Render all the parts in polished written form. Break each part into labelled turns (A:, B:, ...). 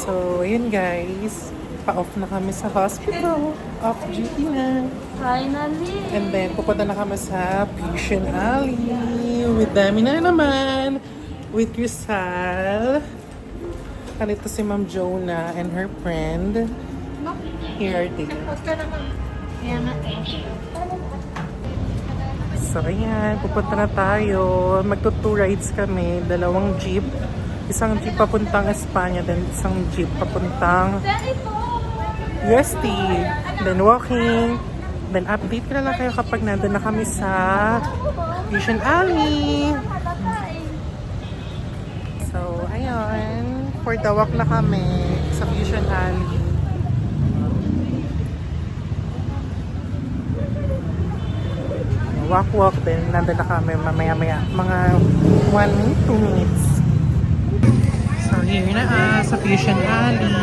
A: So, ayun guys. Pa-off na kami sa hospital. Off duty na.
B: Finally!
A: And then, pupunta na kami sa Fusion Alley. With Dami na naman. With Rizal. Kanito si Ma'am Jonah and her friend. Here are they. So, ayan. Pupunta na tayo. Magto-2 rides kami. 2 jeep. Isang jeep papuntang Espanya, then isang jeep papuntang UST. Then walking. Then update ko na lang kayo kapag nandun na kami sa Fusion Alley. So, ayun. For the walk na kami sa Fusion Alley. Walk, then nandun na kami mamaya-maya. Mga 1 minute, 2 minutes. So, here na sa Fusion Alley.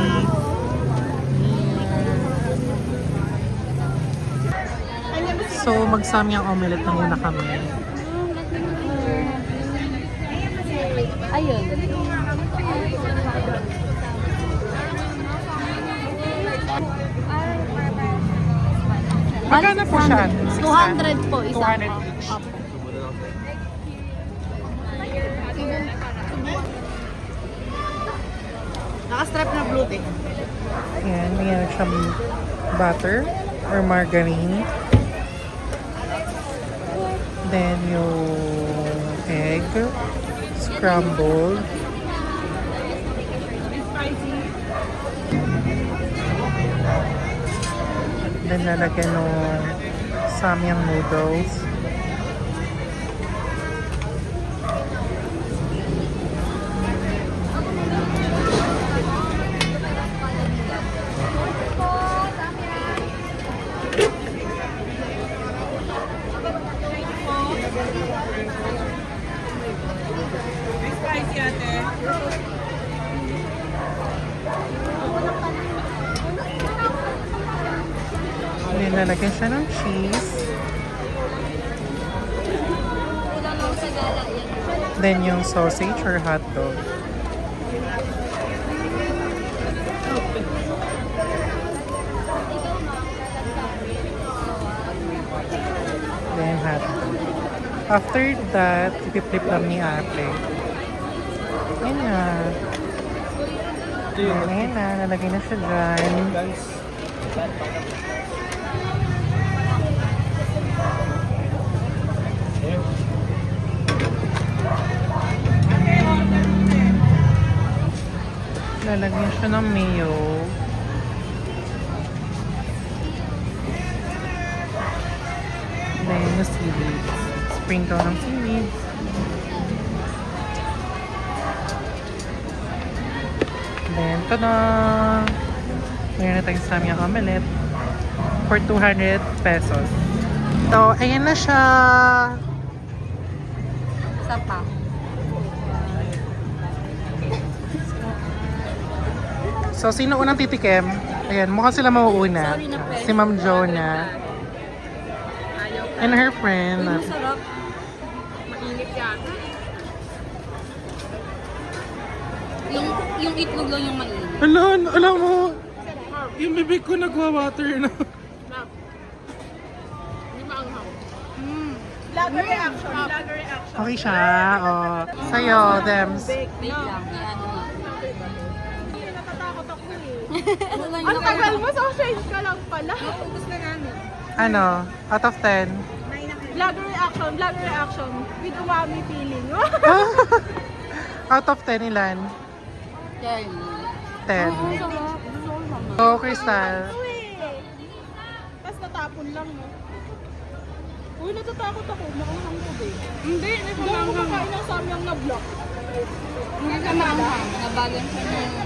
A: So, mag-samyang omelette na muna kami.
B: Ayun.
A: Magkano po siya?
B: 200 po isa.
A: 200 each.
C: Naka-strap na blue tick.
A: Ayan, mayroon siyang butter or margarine. Then yung egg, scrambled. Then lalagyan ng samyang noodles. Nilalagyan siya ng cheese. Then yung sausage or hotdog. Then hotdog. After that, ipip-flip lang ni ate. Ayan na. Ayan na, nalagay na siya dyan. Lalagyan siya ng mayo. Then yung seaweed. Sprinkle ng seaweed. Then, tada! Mayroon na tayong samyang omelette for 200 pesos. So, ayan na siya!
B: Isa pa.
A: So, sino unang titikim? Ayan, mukhang sila mauuna.
B: Sorry na, friend.
A: Si Ma'am Jonah. And her friend.
B: Masarap.
C: Mainit yata.
B: Yung itlog lang yung mainit.
A: Alam mo, yung bibig ko nagwa-water na.
C: Hindi maanghang. Lager reaction. Lager reaction.
A: Okay siya, oh. Sa'yo, Dems.
B: Wait lang. Ano lang.
C: Natatakot ako eh.
B: Ano lang
C: Ang
B: yung
C: tagal mo, so change ka lang pala.
B: Naubos na namin.
A: Ano, out of 10?
C: Lager reaction. With umami feeling.
A: Out of 10 ilan?
B: Yan.
A: 10.
B: Masarap.
A: So, Crystal.
C: Tapos natapon lang, no? Uy, natatakot ako. Maanghang ko, babe. Hindi ko makakain ng samyang na block.
B: Hindi ka maanghang. Nabagan siya ng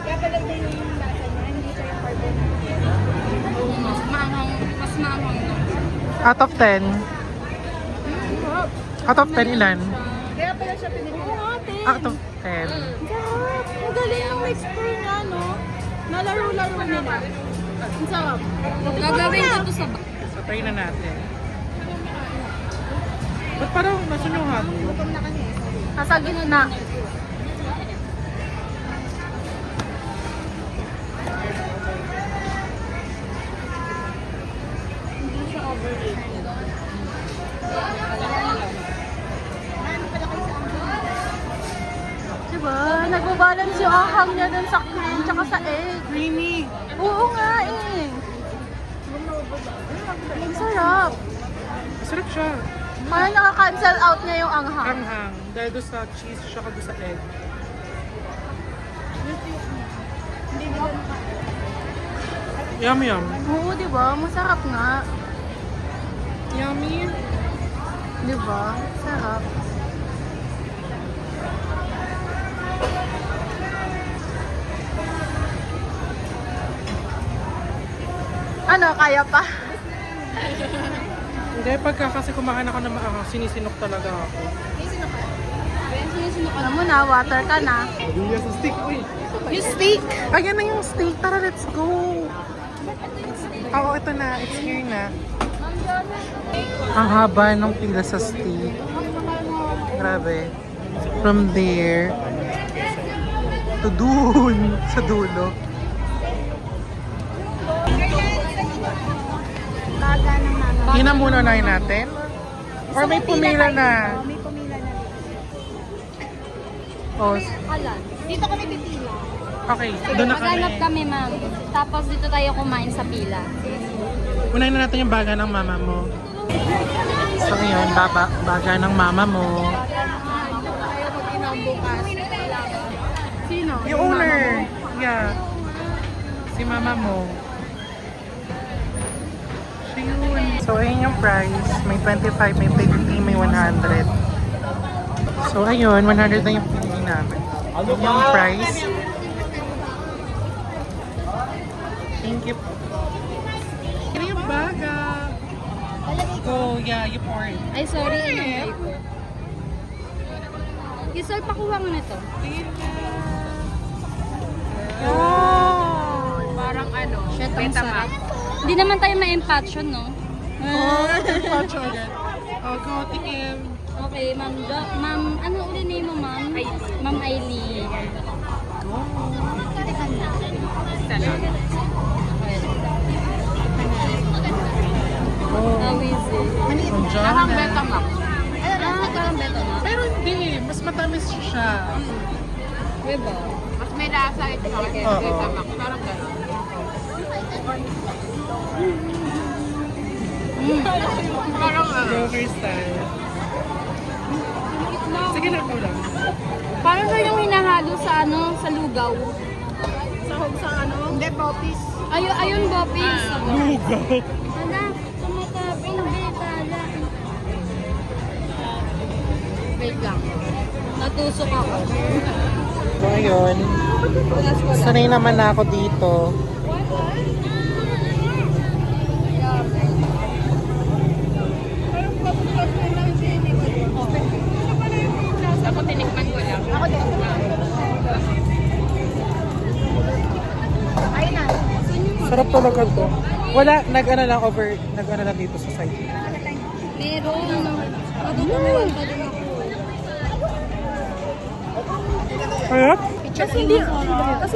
C: Kaya pala din yung lasa niya, hindi siya yung carbon.
B: maanghang. Mas maanghang na.
A: Out of 10? Out of 10 ilan?
C: Kaya pala siya pinili. Oo, ate.
A: Out of 10.
C: Sarap. Ang galing ng mixture niya, no? Nalaro-laro nila. Ang sarap.
B: Gagawin ko to sa
A: So, try na natin. Ba't parang nasan yung hot?
C: Nasa gitna. Hindi siya overrated. Diba? Nagbabalance yung ahang niya dun sa cream tsaka sa egg.
A: Creamy.
C: Oo nga eh. Ang sarap.
A: Masarap siya.
C: Parang naka-cancel out niya yung anghang.
A: Anghang. Dahil doon sa cheese, tsaka doon sa egg. Yum yum.
C: Oo, diba? Masarap nga.
A: Yummy.
C: Diba? Sarap. Ano, kaya pa?
A: Hindi, pagka kasi kumakain ako ng maanghang, sinisinok talaga ako.
C: Alam mo na, water ka na.
A: Sa stick, uy.
C: Yung steak!
A: Ayan na yung steak. Tara, let's go. Oo, ito na. It's here na. Ang haba ng pila sa steak. Grabe. From there to dun sa dulo.
C: Baga ng mama.
A: Yun na muna unahin natin? Or may pumila na?
C: May pumila na rin.
A: Oh,
C: Alan, dito kami pipila.
A: okay. Doon na
B: Maghanap
A: kami.
B: kami, ma'am. Tapos dito tayo kumain sa pila.
A: Unahin na natin yung baga ng mama mo. So ngayon, baga ng mama mo.
C: Tayo mag-inom bukas. Sino?
A: Yung owner. Yeah. Si mama mo. Siya yun. So ayun yung price. May 25, may 50, may 100. So ayun, 100 na yung pili namin. Yun yung price. Thank you. Ano yung baga? Go, yeah, you pour it.
B: Ay, sorry. Ano po? Gisol, pakuha mo na to.
A: Oh!
C: Parang ano,
B: Shit, ang sarap. Hindi naman tayo ma-empatch no?
A: Oh, pacho agad. Oh, go, tikim.
B: Okay, ma'am. Ma'am, ano ulit name mo, ma'am? Ma'am Aileen.
A: Oh,
B: How is it?
A: ang John.
C: Betamax.
B: Parang beto na.
A: Pero hindi, mas matamis siya.
B: Diba?
C: Mas may lasa ito.
A: Oo.
C: Betamax. Parang gano'n. Parang
A: Rover style. Sige na, ko lang.
B: Parang siya yung hinahalo sa ano, sa lugaw.
C: sahog sa ano. Hindi, popis.
B: Ayun, Bopis.
A: Lugaw.
B: Hala, tumatapin, betala. Wait lang. Natusok ako.
A: So, ayun. Sanay naman na ako dito.
C: Ako tinikman ko lang. Ako din. Ayun na.
A: Sarap talaga to. Wala, nag-ano lang dito sa side.
B: Meron. Natutulungan pa din ako.
A: Sarap?
C: Kasi hindi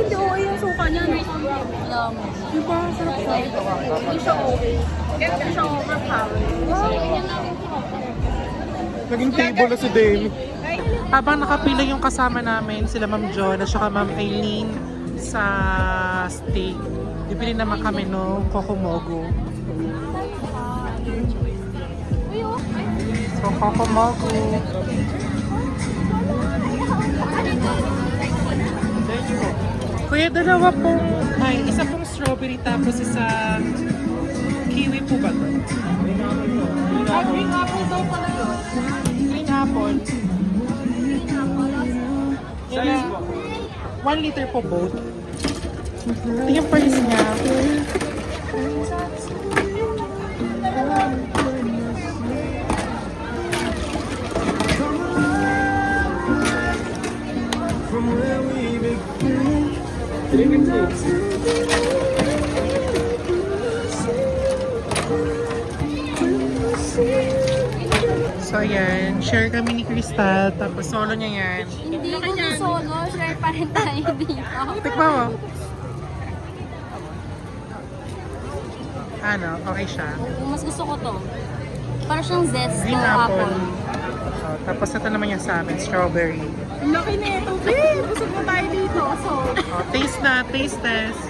C: okay yung suka niya.
B: Wala mo.
A: Diba? Sarap siya.
C: Hindi siya okay. Hindi siya overpowering.
A: Naging table na si Dame. Habang nakapila yung kasama namin, sila Ma'am John at saka Ma'am Aileen sa steak, bibili naman kami no Kokomogo. So, Kokomogo. Kuya, dalawa pong, isa pong strawberry tapos isa kiwi po ba to? Green apple daw pala yun. Green apple. Yan na. 1 liter po both. Ito yung price niya. So, ayan. Share kami ni Crystal. Tapos, solo niya yan.
B: Hindi ko na solo. Share pa rin tayo dito.
A: Tikman mo. Ano? Okay siya.
B: Mas gusto ko to. Para siyang zest
A: Green
B: ng
A: apple.
B: apple.
A: Oh, tapos, ito naman yung sa amin. Strawberry.
C: Ang laki na ito, babe. Busog na tayo dito. So,
A: Oh, taste na. Taste test.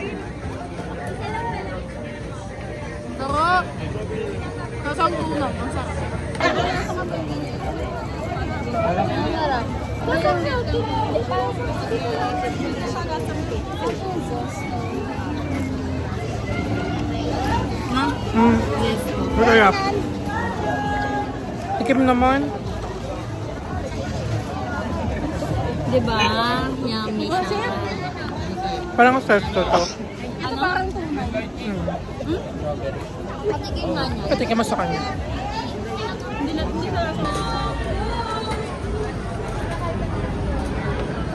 C: sarap. Kasang tulang. Ang sarap.
A: Mm. Masarap. Tikim naman.
B: Diba? Yummy siya.
A: Parang sauce to.
B: Ano? Parang tunay. Patikin nga niya.
A: Patikim mo sa kanya.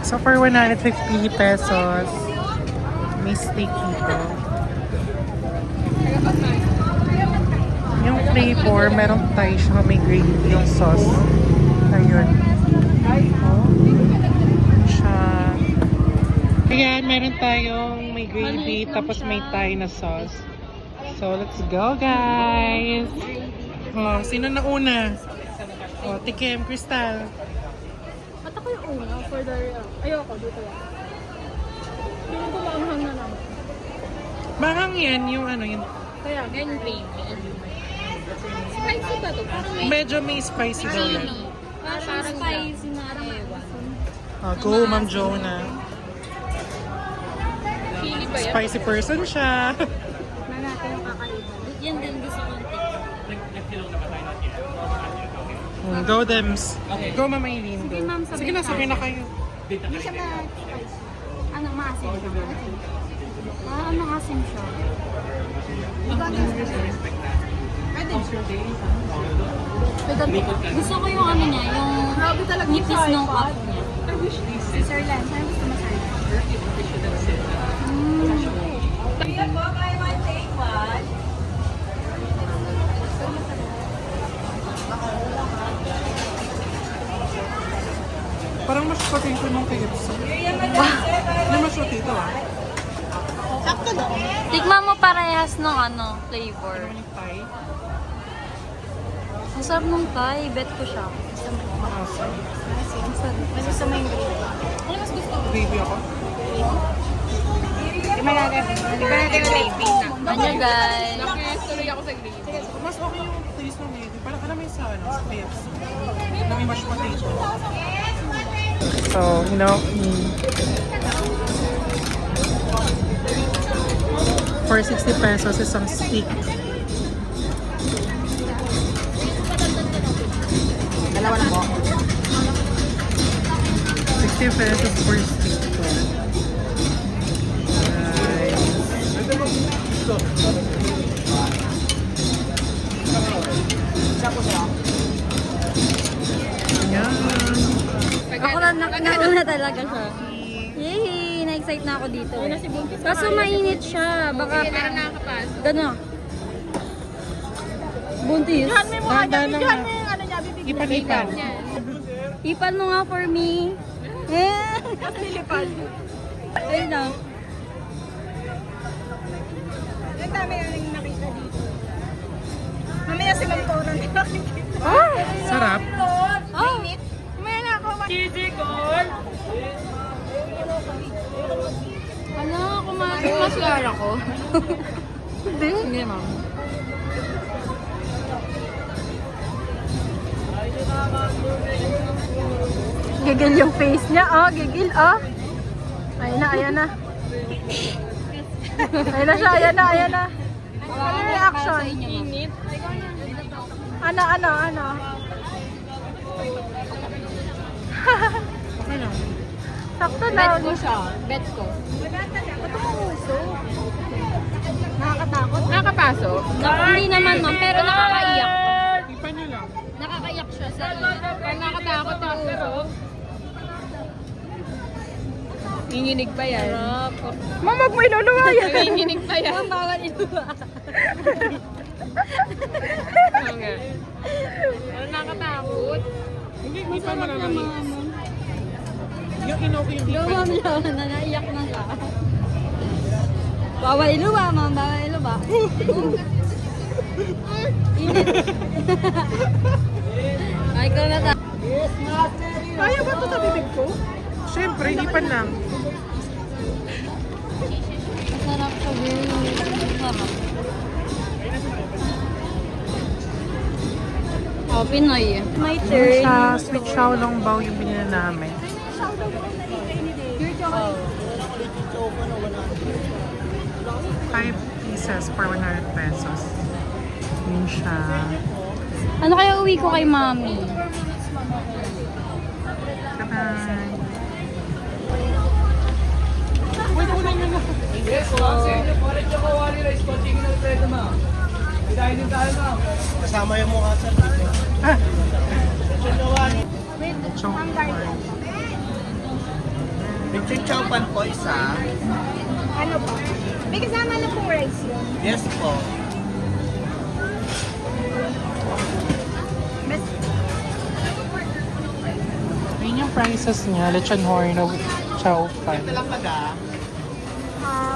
A: So for 150 pesos, may steak dito. Yung flavor, merong Thai siya, may gravy yung sauce. Ayun. Oh. Siya. Ayan, meron tayong may gravy, tapos may Thai na sauce. So let's go, guys! Oh, sino na una? Oh, tikim, Crystal.
C: At ako yung una for the... Ayoko, dito lang. Feeling ko maanghang na naman.
A: Mahang yan, yung ano, yung
C: Kaya,
B: Then gravy. Spicy ba to? Parang may
A: medyo may spicy daw yan.
B: Parang spicy na ewan.
A: Oh, go, Ma'am Jonah.
B: Chili ba yan?
A: Spicy person siya.
C: na natin yung kakaiba.
B: Yan din gusto kong tikman.
A: Go, Dems. Go, Ma'am Aileen. Go.
B: Sige, ma'am, sabay
A: Sige na,
B: tayo.
A: sabay na kayo.
B: Hindi siya ano, maasim siya. Ano asim siya? Gusto ko yung ano niya, yung
C: Grabe talaga
B: nipis
C: yung
B: ng
C: tripod.
B: cup niya.
C: Si Sir Len, saan gusto mo Sir Len?
A: Parang mas potato nung KFC. Hindi mas potato ah.
B: Tikman mo parehas ng ano, flavor.
A: Ano yung Thai?
B: Ang sarap ng Thai, bet ko siya.
A: Maasim.
B: Ang sarap. Mas gusto mo yung gravy. Ano mas gusto mo?
A: Gravy ako.
C: Di ba natin gravy na?
B: Ano guys?
C: Nakituloy ako sa gravy.
A: Mas okay yung taste ng gravy. Parang alam mo yung sa ano, sa KFC. Na may mashed potato. So, you know, for 60 pesos isang stick.
C: Dalawa na po.
A: 60 pesos for stick. Nice.
C: Isa po siya.
A: Yan.
B: Ako na nauna talaga siya. Yay! Na-excite na ako dito. Kaso mainit siya. Baka gano'n. Buntis.
C: Diyan mo yung mukha niya.
A: Dahan-dahan
C: Diyan
A: lang.
C: mo yung ano niya. Bibigyan.
A: Ipan-ipan.
B: Ipan mo nga for me. Eh!
C: Tapos nilipad.
B: Ayun na.
C: Ang dami yung nakita dito. Mamaya si Ma'am Toro na nakikita.
A: Sarap.
B: Oh!
C: Mamaya na ako. Gigi ko.
B: Ano? Kumaslara ko. Hindi? Hindi, ma'am.
C: Gigil yung face niya. Oh, gigil. Oh. Ayan na, ayan na. Ayan na siya, ayan na, ayan na. Ano yung reaction?
B: Init.
C: Ano, ano, ano? Sakto
B: Bet
C: lang.
B: ko siya. Bet ko.
C: Ba't umuso? Nakakatakot.
B: Nakapasok? Hindi naman, ma'am. Pero nakakaiyak.
A: Ipan nyo lang.
B: Nakakaiyak siya sa init. Parang nakatakot ang uso. Nanginginig pa yan. Sarap.
C: Mama, huwag mo iluluwa yan.
B: Nanginginig pa yan. Ma'am, bawal iluwa. Oo nga. Parang nakatakot.
A: Hindi pa mananangis. Yung inoki yung
B: Luwa mo na, naiyak na siya. Bawal iluwa, ma'am. Bawal iluwa. Init. Ay, ikaw na ta.
C: Kaya ba ito sa bibig ko?
A: Siyempre, ipan lang.
B: Masarap siya, babe. Masarap. Oh, Pinoy. My turn.
A: Sa sweet xiaolong bao yung binili namin.
B: Oh.
A: 5 pieces for 100 pesos. Yun siya.
B: Ano kaya uwi ko kay mami?
A: Bye-bye. Uy, kunin nyo na.
D: Kasama yung mukha sa dito.
A: Ah!
D: Lechon chowpan po isa.
C: Ano ba? May kasama na pong rice yun.
D: Yes po.
A: Yun yung prices niya. Lechon horno, chow pan.
D: Ito lang baga.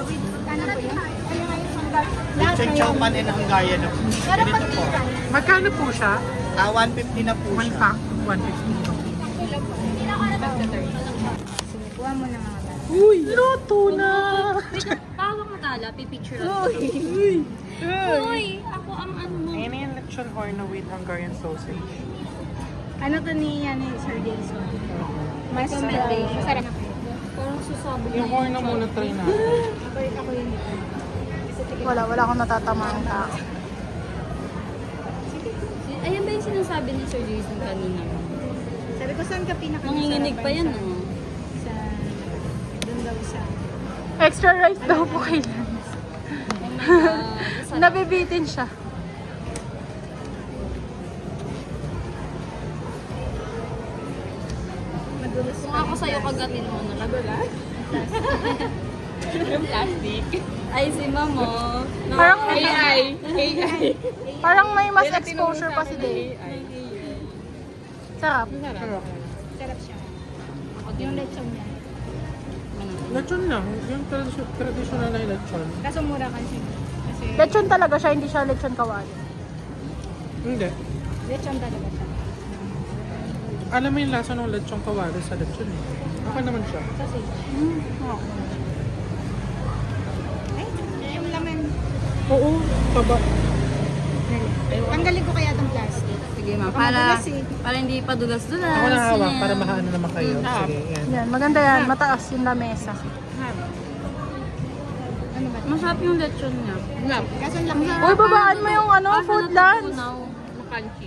C: With ano ba yun? Ano nga yung hanggang?
D: Lechon chowpan and Hungarian na po. Ganito po.
A: Magkano po siya?
D: 150 na po
A: One
D: siya.
A: pack, 150.
C: Kuha mo na mga tala.
A: Uy! Luto na!
B: Tawag mo tala, pipicture ako. Uy! Ako ang ano mo.
A: Ayan yung lechon horno with Hungarian sausage.
C: Ano to ni Sir Jason? Mas
B: Recommendation.
C: masarap.
B: Parang susabi
A: Yung horno muna try natin.
C: Ako yun.
E: Wala akong natatamaan tao.
B: Ayan ba yung sinasabi ni Sir Jason kanina?
C: Sabi ko, saan ka pinaka
B: Nanginginig pa yan, oh.
C: Sa, doon daw sa,
E: Extra rice daw po kailan.
B: Oh my God.
E: Nabibitin siya.
C: madulas.
B: Kung ako sa'yo, kagatin mo na. Nagulat? Yung plastic. Ay, si Mamo.
E: Parang
B: AI.
E: Parang may mas exposure pa si Dave. Sarap.
C: Sarap siya. Yung lechon niya.
A: Lechon lang. Yung traditional na lechon.
C: Kaso mura kasi. Kasi
E: Lechon talaga siya, hindi siya lechon kawali.
A: Hindi.
C: lechon talaga siya.
A: Alam mo yung lasa ng lechon kawali sa lechon eh. Okay naman siya.
C: Kasi, ay, yung laman.
A: Oo, taba.
C: Tanggalin ko kaya itong plastic.
B: Sige, ma.
C: Baka
B: Para,
C: madulas eh.
B: para hindi pa dulas-dulas.
A: Ako na hawak
B: Yan.
A: para mahaano naman kayo. Sige, yan.
E: Yan, maganda yan. Mataas yung lamesa.
C: Ano ba?
B: Masarap yung lechon niya.
C: Kaso ang laki.
E: Uy, babaan mo yung ano, food lunch.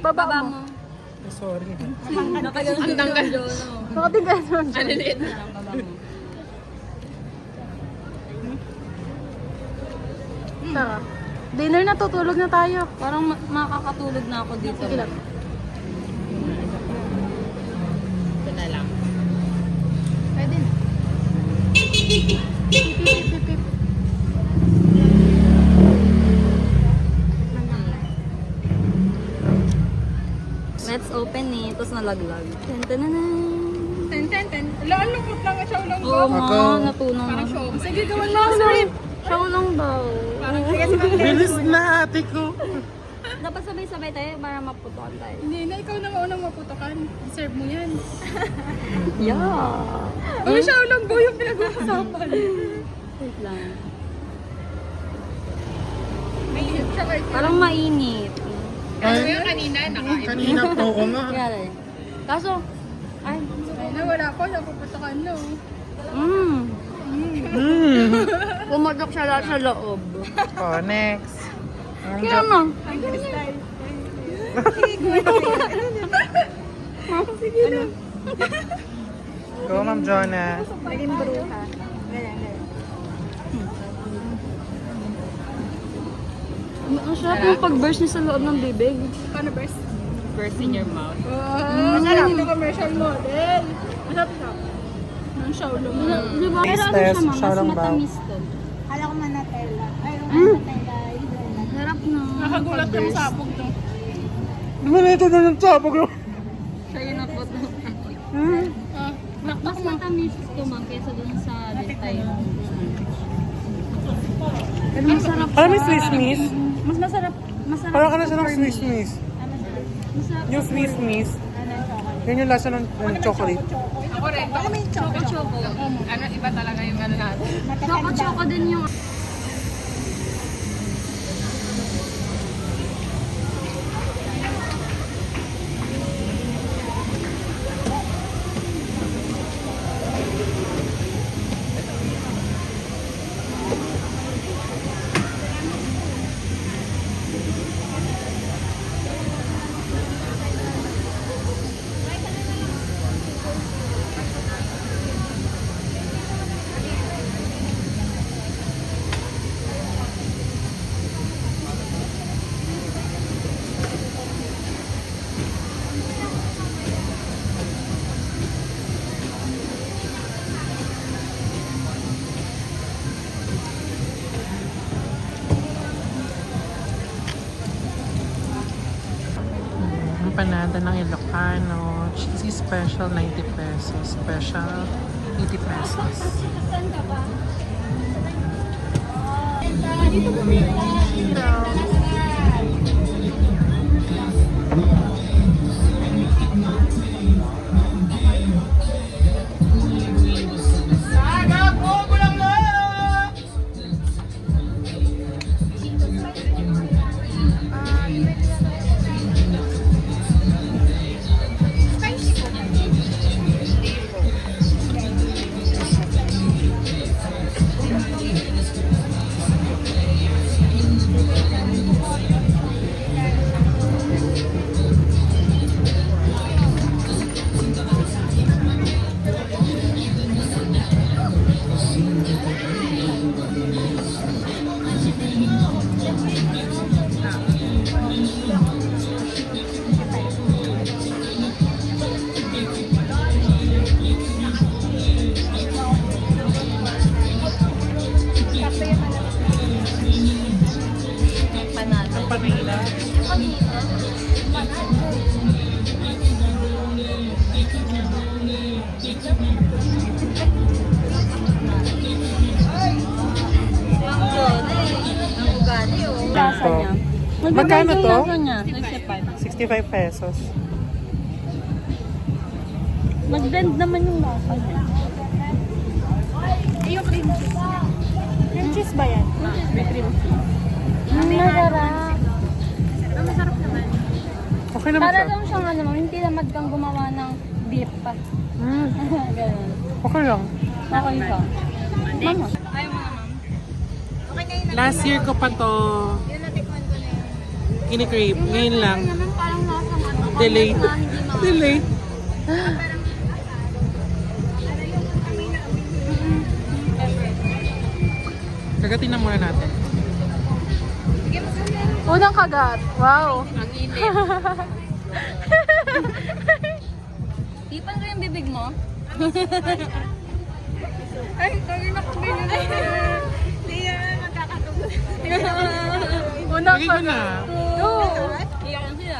E: Baba
B: Baba
E: mo.
B: mo.
A: Sorry.
B: Nakaganon yung Jono.
E: Baka di ganun.
B: Aliliit na lang, baba mo.
E: Sarap. Dinner na, tutulog na tayo.
B: Parang makakatulog na ako dito.
E: Sige lang.
C: Pwede na.
B: Let's open it. Tapos nalaglag. Tan-tan-tan.
C: Ten. Laan lungkot lang at siya lang
B: Oo nga, natunaw na.
C: Sige, gawan mo ang script.
B: Siya lang daw.
C: Sige, sige.
A: Bilis na ate ko.
B: Dapat sabay-sabay tayo para maputuan tayo.
C: Hindi na, ikaw na unang maputokan. Deserve mo yan.
B: Yeah.
C: Uy, siya lang go yung pinag-uusapan.
B: Wait lang.
C: May siya kayo.
B: Parang mainit.
A: Ay,
C: kanina?
A: kanina po ko nga.
B: Kaya rin. Kaso, ay,
C: Ay, nawala ko. Napuputokan no.
B: pumadok siya lahat sa loob.
A: Oh, next. Ang
B: Kaya na.
C: Ang good style. Sige, go. Sige na.
A: Go, Ma'am Jonah.
C: Naging bruha. Ganyan.
B: Ang sarap yung pag-burst niya sa loob ng bibig.
C: Paano burst?
B: Burst in your mouth.
C: Masarap na commercial model. Masarap siya. Nang Shaolong.
B: Di ba? Pero ano
A: Test,
B: siya, ma? Mas
A: Shaolong bao.
B: matamis to.
C: Kala ko manatella. Ay, manatella.
B: Sarap na.
C: Nakagulat yung sabog to.
A: Di ba na ito na ng sabog?
B: Siya yun ako. Mas matamis ito, ma'am, kaysa dun sa lintay. Pero masarap
A: Parang may Swiss miss.
B: Mas masarap. Masarap.
A: Parang ka na siya ng Swiss miss.
B: Masarap.
A: Yung Swiss miss, yun yung lasa ng chocolate.
C: Ako rin.
B: Choco-choco.
C: Ano, iba talaga yung ano natin.
B: Choco-choco din yung...
A: Empanada ng Ilocano, cheesy special 90 pesos, special 80 pesos.
B: Saan ka ba?
A: Empanada.
B: Lasa niya.
A: Magkano
B: Yung
A: to?
B: lasa niya.
A: 65 pesos.
B: Mag-blend naman yung lasa niya.
E: Cream cheese ba yan?
B: Masarap.
E: Masarap naman.
A: Okay naman
B: Para
A: siya.
B: lang siyang ano, hindi tamad kang gumawa ng beef pa. Ganun.
A: Okay lang.
B: Okay siya. Mama.
A: Last year ko pa to kinikrave. Ngayon lang.
B: Naman parang lasang ano.
A: Delayed.
B: na hindi ma-
A: Delayed. Kagatin na muna natin.
E: Unang kagat. Wow.
C: Ang init.
B: Ipan ko yung bibig mo.
C: Ay, tawin ako binili. Hindi yan, magkakatuloy.
E: Unang
A: Lagay ko na.
B: Iyakan sila.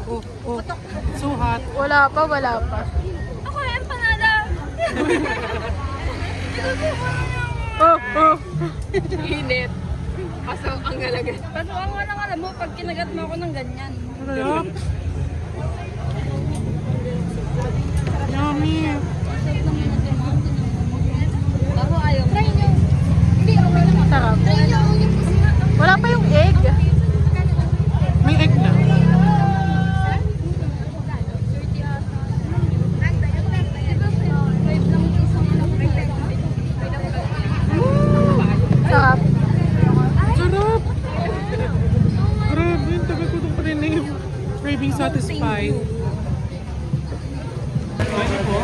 A: Oh. So hot.
E: Wala pa, wala pa.
B: Ako yung empanada.
C: Init. Paso ang galagat.
B: Pero ang walang alam mo, pag kinagat mo ako ng ganyan.
A: Sarap. Yummy.
B: Ako ayaw. Try nyo.
E: Sarap. Wala pa yung egg.
A: May egg na.
E: Sarap.
A: Sarap. Grabe, yung tagal ko itong paninig. Craving satisfied. Pwede po.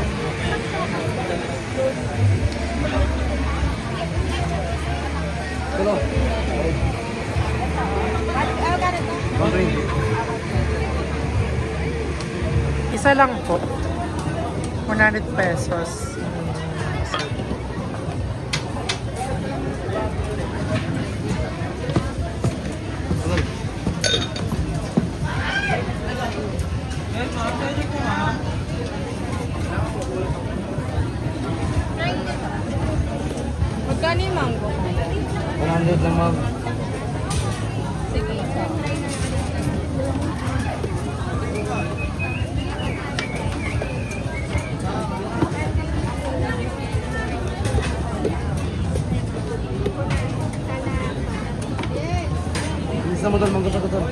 A: Isa lang po. 100 pesos. Pwede po ha.
F: Wait lang, ma'am.
B: Sige, isa.
F: Bisa mo doon, mangga pa doon.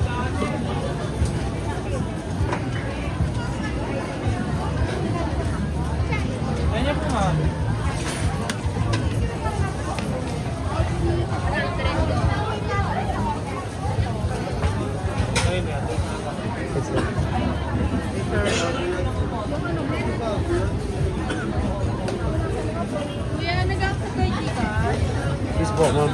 C: Kuya, nag-activate ka?
F: Please po, ma'am.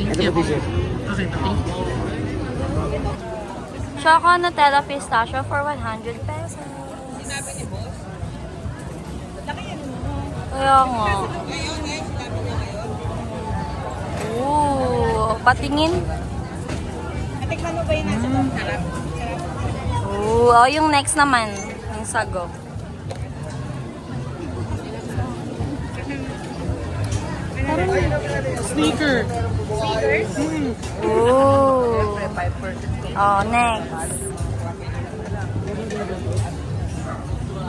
F: Ito po, t-shirt.
A: Okay, thank you.
B: Choco Nutella Pistachio for 100 pesos. Kaya nga. Ooh, patingin.
C: Natikman mo ba yung nasa bang sarap?
B: Ooh, oh, yung next naman. Yung sago.
A: Sneaker.
B: Ooh. Oh, next.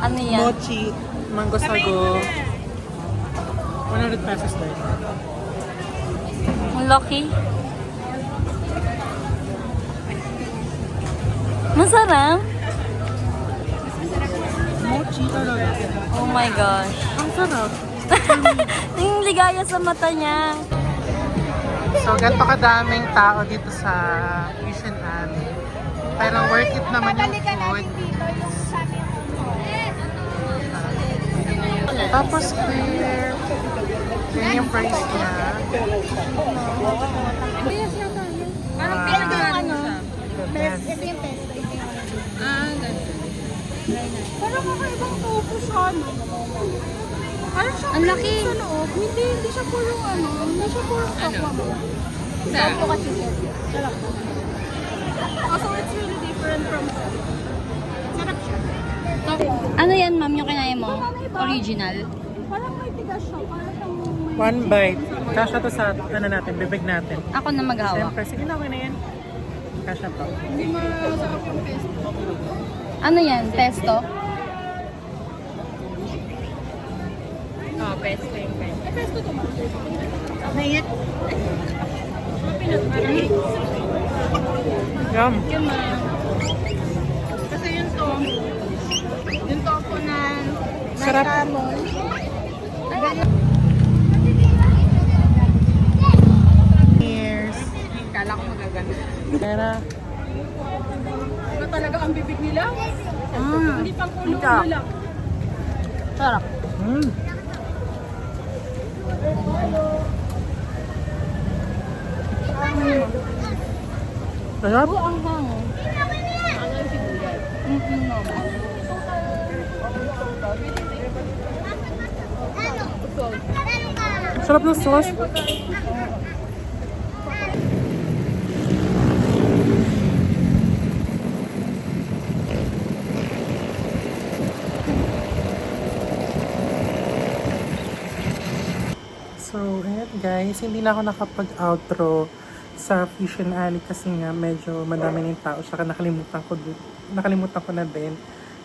B: Ano yan?
A: Mochi. Mango sago. 100 pesos lang.
B: Ang lucky. Masarap.
A: Mochi talaga.
B: Oh my gosh.
A: Ang sarap.
B: Yung ligaya sa mata niya.
A: So, ganito kadaming tao dito sa Fusion Alley. Pero worth it naman yung food. Tapos clear. Yun yung price niya.
C: Parang pinag-ano?
A: Yes.
C: Ito yung pesto. Ganun. Parang kakaibang tofu siya, no? Parang siya
B: Ang laki.
C: sa loob. Hindi siya puro hindi siya puro kapwa mo. Tofu kasi siya. Sarap po. Also, it's really different from sarap siya.
B: Ano yan, ma'am, yung kinain mo? Original?
C: Parang may tigas siya. Parang siyang may...
A: One bite. Kasha to sa, ano natin, bibig natin.
B: Ako na maghawak.
A: Siyempre, sige na, okay na yan. Kasha to.
C: Hindi masarap yung pesto.
B: Ano yan? Pesto?
C: Oh, pesto yung pesto. Eh, pesto to ba?
A: Nait.
C: Peanut butter.
A: Yum.
C: Yun na. Kasi yung tofu na
A: Sarap.
C: salmon.
A: Cheers.
C: Kala ko magagano.
A: Pera.
C: Ano talaga ang bibig nila? Hindi pang ulo
B: Sarap.
C: lang.
B: Sarap.
A: Mm. Sarap.
B: Ang hango.
A: Sarap ng sauce. So, ayan guys, hindi na ako nakapag-outro sa Fusion Alley kasi nga medyo madami ng tao, saka nakalimutan ko na din.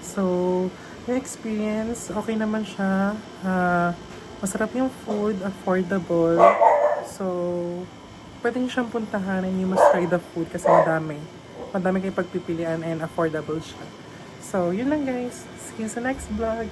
A: So, yung experience, okay naman siya. Masarap yung food, affordable. So, pwede nyo siyang puntahan and you must try the food kasi madami. Madami kayong pagpipilian and affordable siya. So, yun lang guys. See you sa next vlog.